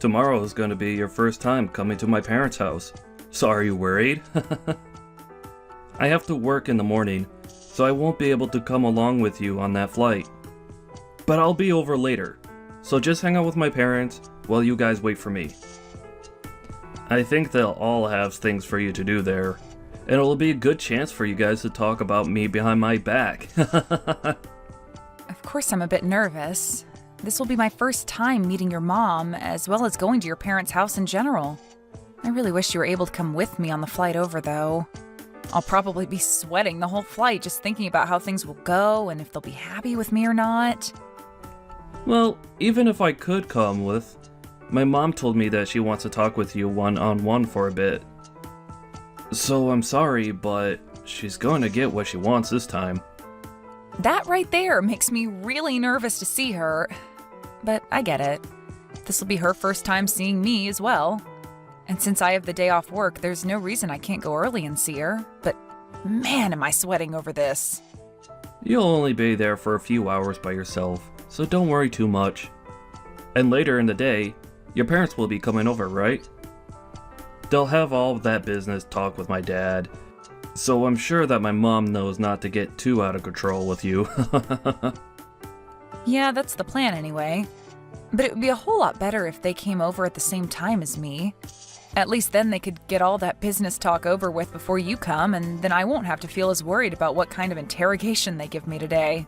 Tomorrow is going to be your first time coming to my parents' house. So are you worried? I have to work in the morning, so I won't be able to come along with you on that flight. But I'll be over later, so just hang out with my parents while you guys wait for me. I think they'll all have things for you to do there, and it'll be a good chance for you guys to talk about me behind my back. Of course I'm a bit nervous. This will be my first time meeting your mom, as well as going to your parents' house in general. I really wish you were able to come with me on the flight over, though. I'll probably be sweating the whole flight just thinking about how things will go and if they'll be happy with me or not. Well, even if I could come with, my mom told me that she wants to talk with you one-on-one for a bit. So I'm sorry, but she's going to get what she wants this time. That right there makes me really nervous to see her. But I get it. This will be her first time seeing me as well. And since I have the day off work, there's no reason I can't go early and see her. But man, am I sweating over this. You'll only be there for a few hours by yourself, so don't worry too much. And later in the day, your parents will be coming over, right? They'll have all of that business talk with my dad, so I'm sure that my mom knows not to get too out of control with you. Yeah, that's the plan anyway. But it would be a whole lot better if they came over at the same time as me. At least then they could get all that business talk over with before you come, and then I won't have to feel as worried about what kind of interrogation they give me today.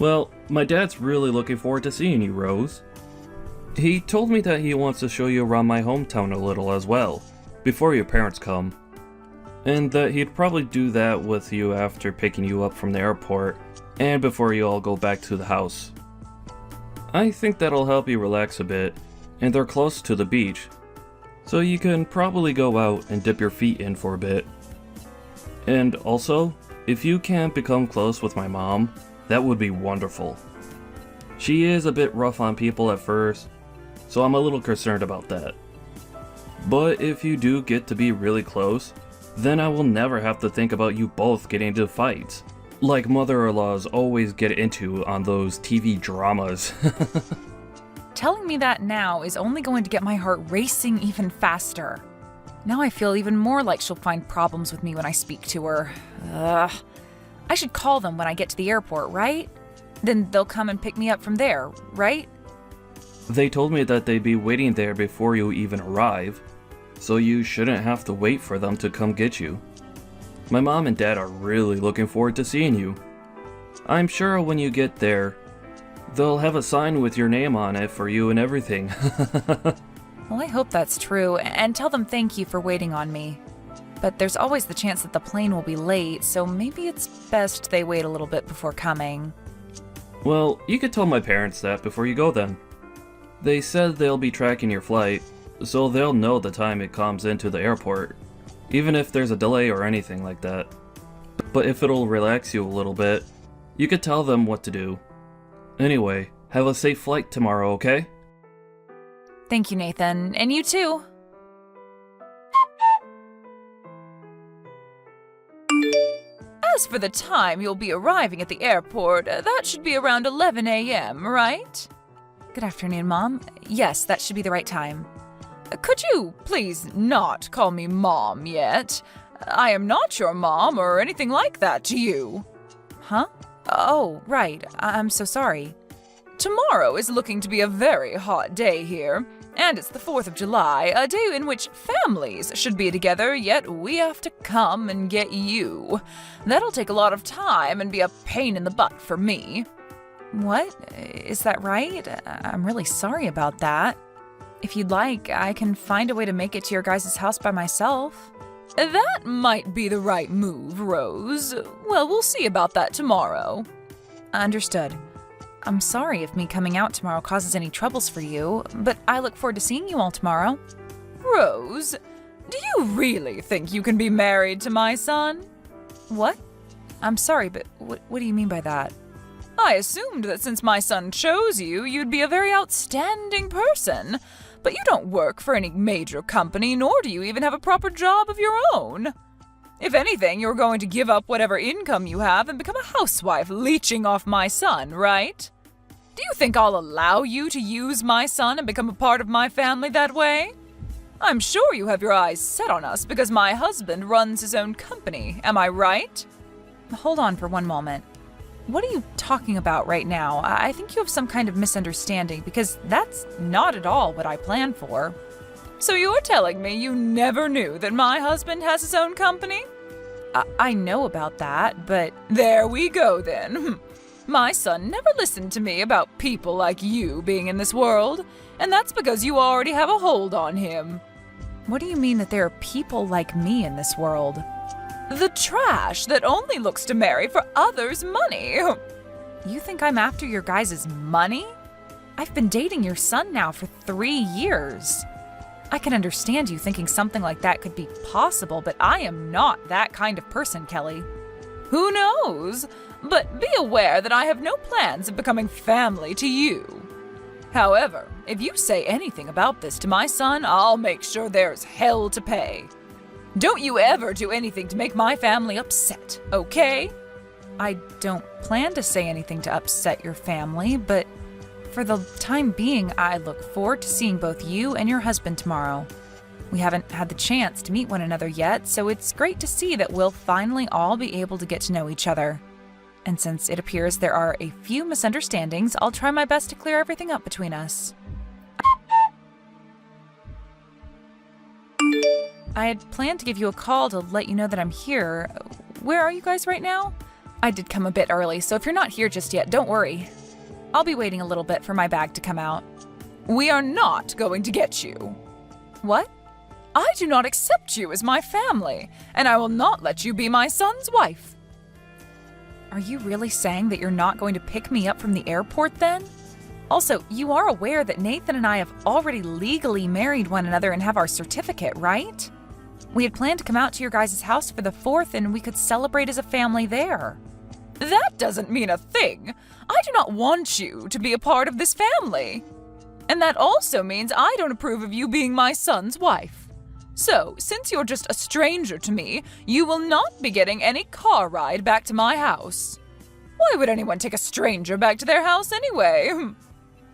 Well, my dad's really looking forward to seeing you, Rose. He told me that he wants to show you around my hometown a little as well, before your parents come. And that he'd probably do that with you after picking you up from the airport, and before you all go back to the house. I think that'll help you relax a bit, and they're close to the beach, so you can probably go out and dip your feet in for a bit. And also, if you can't become close with my mom, that would be wonderful. She is a bit rough on people at first, so I'm a little concerned about that. But if you do get to be really close, then I will never have to think about you both getting into fights, like mother-in-laws always get into on those TV dramas. Telling me that now is only going to get my heart racing even faster. Now I feel even more like she'll find problems with me when I speak to her. Ugh. I should call them when I get to the airport, right? Then they'll come and pick me up from there, right? They told me that they'd be waiting there before you even arrive, so you shouldn't have to wait for them to come get you. My mom and dad are really looking forward to seeing you. I'm sure when you get there, they'll have a sign with your name on it for you and everything. Well, I hope that's true, and tell them thank you for waiting on me. But there's always the chance that the plane will be late, so maybe it's best they wait a little bit before coming. Well, you could tell my parents that before you go then. They said they'll be tracking your flight, so they'll know the time it comes into the airport, even if there's a delay or anything like that. But if it'll relax you a little bit, you could tell them what to do. Anyway, have a safe flight tomorrow, okay? Thank you, Nathan, and you too. As for the time you'll be arriving at the airport, that should be around 11 a.m., right? Good afternoon, Mom. Yes, that should be the right time. Could you please not call me Mom yet? I am not your mom or anything like that to you. Huh? Oh, right. I'm so sorry. Tomorrow is looking to be a very hot day here, and it's the 4th of July, a day in which families should be together, yet we have to come and get you. That'll take a lot of time and be a pain in the butt for me. What? Is that right? I'm really sorry about that. If you'd like, I can find a way to make it to your guys' house by myself. That might be the right move, Rose. Well, we'll see about that tomorrow. Understood. I'm sorry if me coming out tomorrow causes any troubles for you, but I look forward to seeing you all tomorrow. Rose, do you really think you can be married to my son? What? I'm sorry, but what do you mean by that? I assumed that since my son chose you, you'd be a very outstanding person. But you don't work for any major company, nor do you even have a proper job of your own. If anything, you're going to give up whatever income you have and become a housewife leeching off my son, right? Do you think I'll allow you to use my son and become a part of my family that way? I'm sure you have your eyes set on us because my husband runs his own company, am I right? Hold on for one moment. What are you talking about right now? I think you have some kind of misunderstanding because that's not at all what I planned for. So you're telling me you never knew that my husband has his own company? I know about that, but there we go then. My son never listened to me about people like you being in this world, and that's because you already have a hold on him. What do you mean that there are people like me in this world? The trash that only looks to marry for others' money. You think I'm after your guys' money? I've been dating your son now for 3 years. I can understand you thinking something like that could be possible, but I am not that kind of person, Kelly. Who knows? But be aware that I have no plans of becoming family to you. However, if you say anything about this to my son, I'll make sure there's hell to pay. Don't you ever do anything to make my family upset, okay? I don't plan to say anything to upset your family, but for the time being, I look forward to seeing both you and your husband tomorrow. We haven't had the chance to meet one another yet, so it's great to see that we'll finally all be able to get to know each other. And since it appears there are a few misunderstandings, I'll try my best to clear everything up between us. I had planned to give you a call to let you know that I'm here. Where are you guys right now? I did come a bit early, so if you're not here just yet, don't worry. I'll be waiting a little bit for my bag to come out. We are not going to get you. What? I do not accept you as my family, and I will not let you be my son's wife. Are you really saying that you're not going to pick me up from the airport then? Also, you are aware that Nathan and I have already legally married one another and have our certificate, right? We had planned to come out to your guys' house for the 4th and we could celebrate as a family there. That doesn't mean a thing. I do not want you to be a part of this family. And that also means I don't approve of you being my son's wife. So, since you're just a stranger to me, you will not be getting any car ride back to my house. Why would anyone take a stranger back to their house anyway?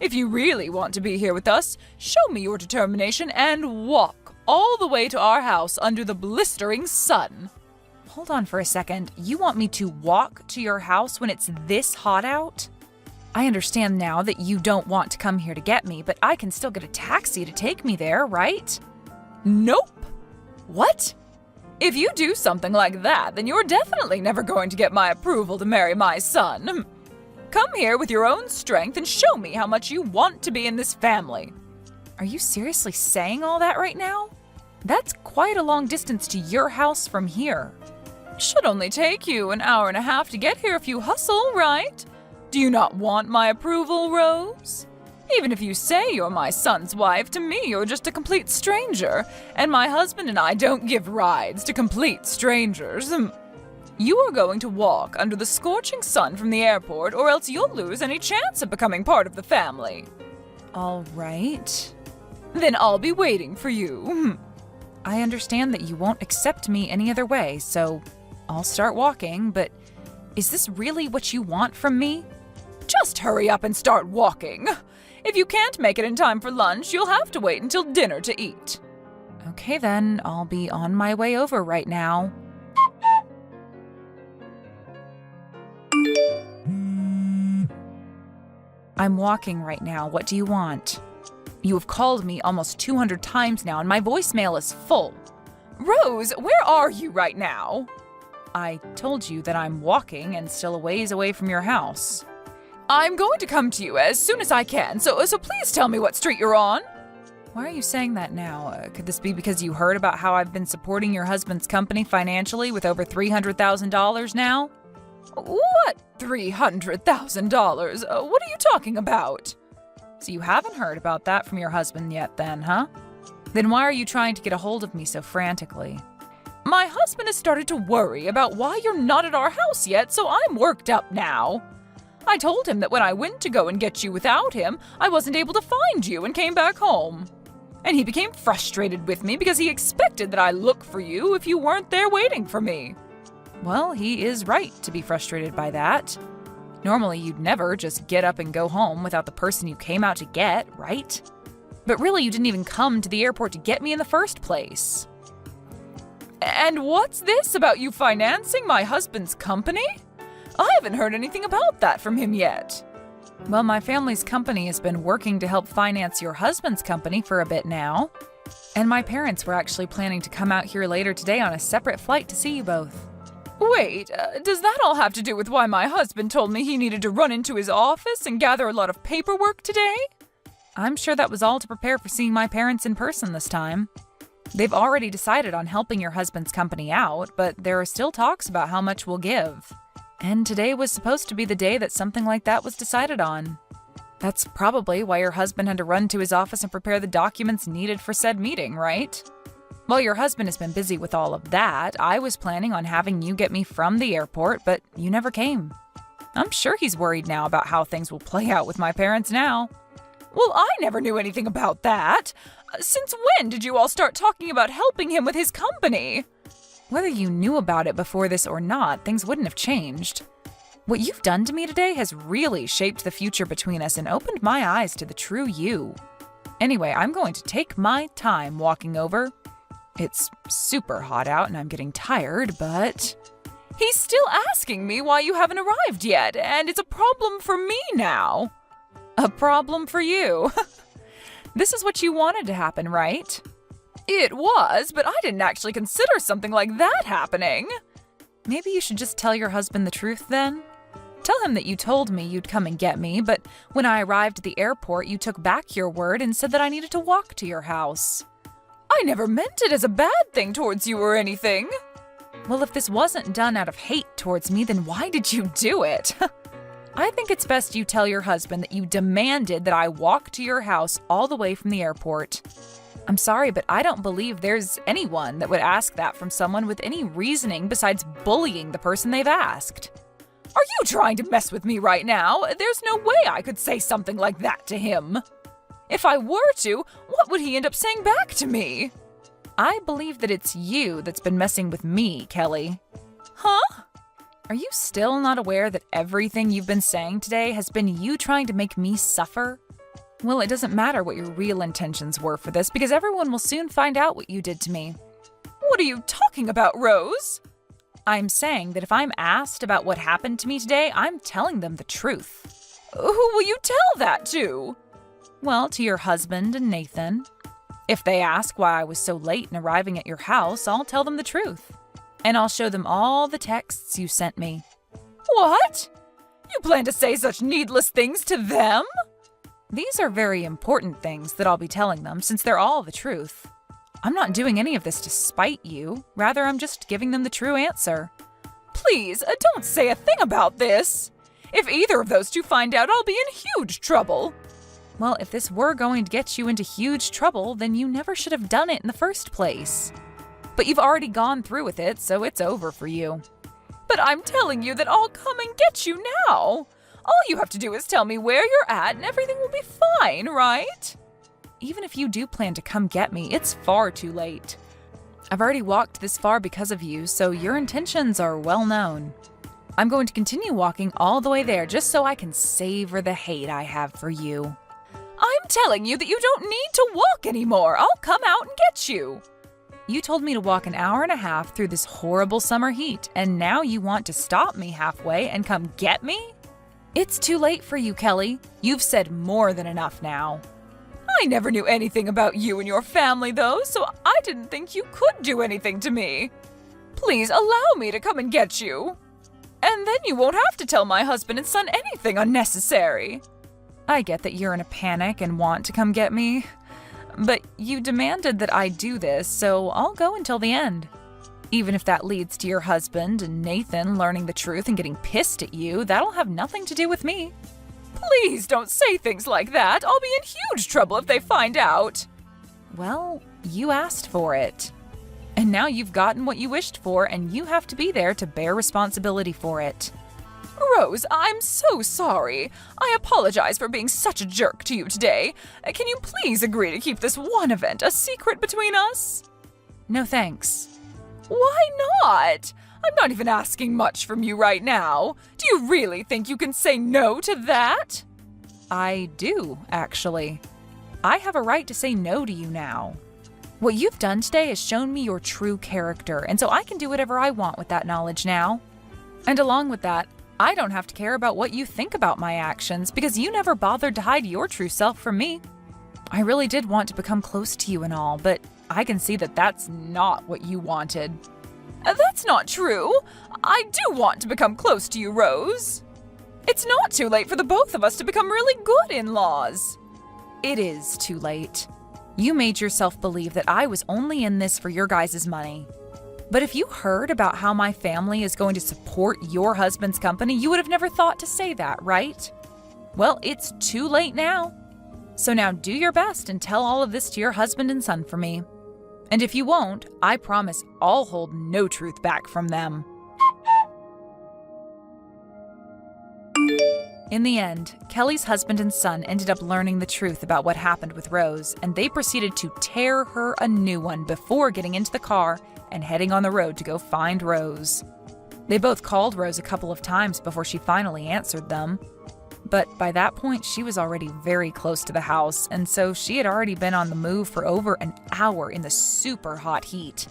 If you really want to be here with us, show me your determination and walk all the way to our house under the blistering sun. Hold on for a second. You want me to walk to your house when it's this hot out? I understand now that you don't want to come here to get me, but I can still get a taxi to take me there, right? Nope. What? If you do something like that, then you're definitely never going to get my approval to marry my son. Come here with your own strength and show me how much you want to be in this family. Are you seriously saying all that right now? That's quite a long distance to your house from here. Should only take you an hour and a half to get here if you hustle, right? Do you not want my approval, Rose? Even if you say you're my son's wife, to me you're just a complete stranger, and my husband and I don't give rides to complete strangers. You are going to walk under the scorching sun from the airport, or else you'll lose any chance of becoming part of the family. All right. Then I'll be waiting for you. I understand that you won't accept me any other way, so I'll start walking, but is this really what you want from me? Just hurry up and start walking. If you can't make it in time for lunch, you'll have to wait until dinner to eat. Okay then, I'll be on my way over right now. I'm walking right now. What do you want? You have called me almost 200 times now and my voicemail is full. Rose, where are you right now? I told you that I'm walking and still a ways away from your house. I'm going to come to you as soon as I can, so please tell me what street you're on. Why are you saying that now? Could this be because you heard about how I've been supporting your husband's company financially with over $300,000 now? What $300,000? What are you talking about? So you haven't heard about that from your husband yet then, huh? Then why are you trying to get a hold of me so frantically? My husband has started to worry about why you're not at our house yet, so I'm worked up now. I told him that when I went to go and get you without him, I wasn't able to find you and came back home. And he became frustrated with me because he expected that I look for you if you weren't there waiting for me. Well, he is right to be frustrated by that. Normally, you'd never just get up and go home without the person you came out to get, right? But really, you didn't even come to the airport to get me in the first place. And what's this about you financing my husband's company? I haven't heard anything about that from him yet. Well, my family's company has been working to help finance your husband's company for a bit now. And my parents were actually planning to come out here later today on a separate flight to see you both. Wait, does that all have to do with why my husband told me he needed to run into his office and gather a lot of paperwork today? I'm sure that was all to prepare for seeing my parents in person this time. They've already decided on helping your husband's company out, but there are still talks about how much we'll give. And today was supposed to be the day that something like that was decided on. That's probably why your husband had to run to his office and prepare the documents needed for said meeting, right? While your husband has been busy with all of that, I was planning on having you get me from the airport, but you never came. I'm sure he's worried now about how things will play out with my parents now. Well, I never knew anything about that. Since when did you all start talking about helping him with his company? Whether you knew about it before this or not, things wouldn't have changed. What you've done to me today has really shaped the future between us and opened my eyes to the true you. Anyway, I'm going to take my time walking over. It's super hot out and I'm getting tired, but... He's still asking me why you haven't arrived yet, and it's a problem for me now. A problem for you. This is what you wanted to happen, right? It was, but I didn't actually consider something like that happening. Maybe you should just tell your husband the truth then? Tell him that you told me you'd come and get me, but when I arrived at the airport, you took back your word and said that I needed to walk to your house. I never meant it as a bad thing towards you or anything. Well, if this wasn't done out of hate towards me, then why did you do it? I think it's best you tell your husband that you demanded that I walk to your house all the way from the airport. I'm sorry, but I don't believe there's anyone that would ask that from someone with any reasoning besides bullying the person they've asked. Are you trying to mess with me right now? There's no way I could say something like that to him. If I were to, what would he end up saying back to me? I believe that it's you that's been messing with me, Kelly. Huh? Are you still not aware that everything you've been saying today has been you trying to make me suffer? Well, it doesn't matter what your real intentions were for this because everyone will soon find out what you did to me. What are you talking about, Rose? I'm saying that if I'm asked about what happened to me today, I'm telling them the truth. Who will you tell that to? Well, to your husband and Nathan. If they ask why I was so late in arriving at your house, I'll tell them the truth. And I'll show them all the texts you sent me. What? You plan to say such needless things to them? These are very important things that I'll be telling them since they're all the truth. I'm not doing any of this to spite you. Rather, I'm just giving them the true answer. Please, don't say a thing about this. If either of those two find out, I'll be in huge trouble. Well, if this were going to get you into huge trouble, then you never should have done it in the first place. But you've already gone through with it, so it's over for you. But I'm telling you that I'll come and get you now. All you have to do is tell me where you're at and everything will be fine, right? Even if you do plan to come get me, it's far too late. I've already walked this far because of you, so your intentions are well known. I'm going to continue walking all the way there just so I can savor the hate I have for you. I'm telling you that you don't need to walk anymore. I'll come out and get you. You told me to walk an hour and a half through this horrible summer heat, and now you want to stop me halfway and come get me? It's too late for you, Kelly. You've said more than enough now. I never knew anything about you and your family, though, so I didn't think you could do anything to me. Please allow me to come and get you. And then you won't have to tell my husband and son anything unnecessary. I get that you're in a panic and want to come get me. But you demanded that I do this, so I'll go until the end. Even if that leads to your husband and Nathan learning the truth and getting pissed at you, that'll have nothing to do with me. Please don't say things like that. I'll be in huge trouble if they find out. Well, you asked for it. And now you've gotten what you wished for, and you have to be there to bear responsibility for it. Rose, I'm so sorry. I apologize for being such a jerk to you today. Can you please agree to keep this one event a secret between us? No thanks. Why not? I'm not even asking much from you right now. Do you really think you can say no to that? I do, actually. I have a right to say no to you now. What you've done today has shown me your true character, and so I can do whatever I want with that knowledge now. And along with that, I don't have to care about what you think about my actions because you never bothered to hide your true self from me. I really did want to become close to you and all, but I can see that that's not what you wanted. That's not true. I do want to become close to you, Rose. It's not too late for the both of us to become really good in-laws. It is too late. You made yourself believe that I was only in this for your guys' money. But if you heard about how my family is going to support your husband's company, you would have never thought to say that, right? Well, it's too late now. So now do your best and tell all of this to your husband and son for me. And if you won't, I promise I'll hold no truth back from them. In the end, Kelly's husband and son ended up learning the truth about what happened with Rose, and they proceeded to tear her a new one before getting into the car and heading on the road to go find Rose. They both called Rose a couple of times before she finally answered them. But by that point, she was already very close to the house, and so she had already been on the move for over an hour in the super hot heat.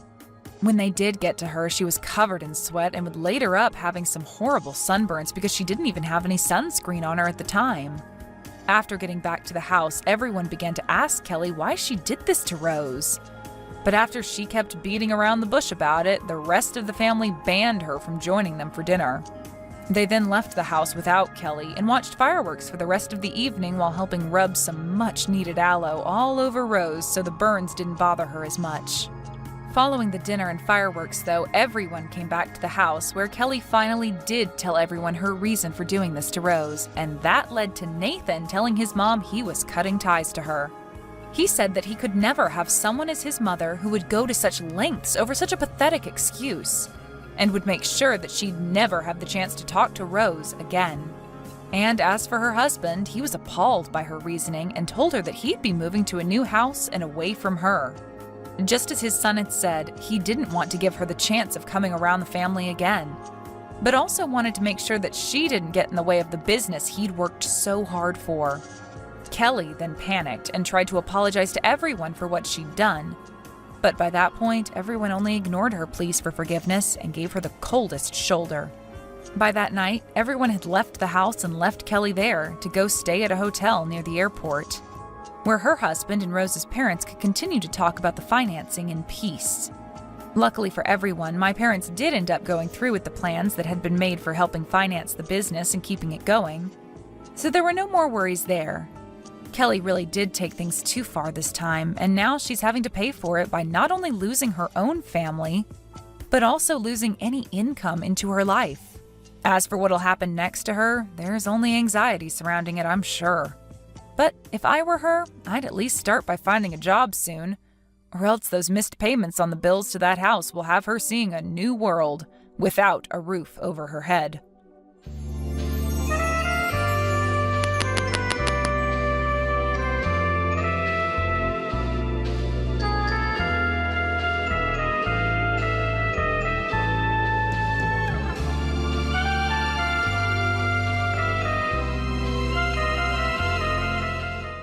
When they did get to her, she was covered in sweat and would later up having some horrible sunburns because she didn't even have any sunscreen on her at the time. After getting back to the house, everyone began to ask Kelly why she did this to Rose. But after she kept beating around the bush about it, the rest of the family banned her from joining them for dinner. They then left the house without Kelly and watched fireworks for the rest of the evening while helping rub some much-needed aloe all over Rose so the burns didn't bother her as much. Following the dinner and fireworks, though, everyone came back to the house where Kelly finally did tell everyone her reason for doing this to Rose, and that led to Nathan telling his mom he was cutting ties to her. He said that he could never have someone as his mother who would go to such lengths over such a pathetic excuse, and would make sure that she'd never have the chance to talk to Rose again. And as for her husband, he was appalled by her reasoning and told her that he'd be moving to a new house and away from her. Just as his son had said, he didn't want to give her the chance of coming around the family again, but also wanted to make sure that she didn't get in the way of the business he'd worked so hard for. Kelly then panicked and tried to apologize to everyone for what she'd done. But by that point, everyone only ignored her pleas for forgiveness and gave her the coldest shoulder. By that night, everyone had left the house and left Kelly there to go stay at a hotel near the airport, where her husband and Rose's parents could continue to talk about the financing in peace. Luckily for everyone, my parents did end up going through with the plans that had been made for helping finance the business and keeping it going, so there were no more worries there. Kelly really did take things too far this time, and now she's having to pay for it by not only losing her own family, but also losing any income into her life. As for what'll happen next to her, there's only anxiety surrounding it, I'm sure. But if I were her, I'd at least start by finding a job soon, or else those missed payments on the bills to that house will have her seeing a new world without a roof over her head.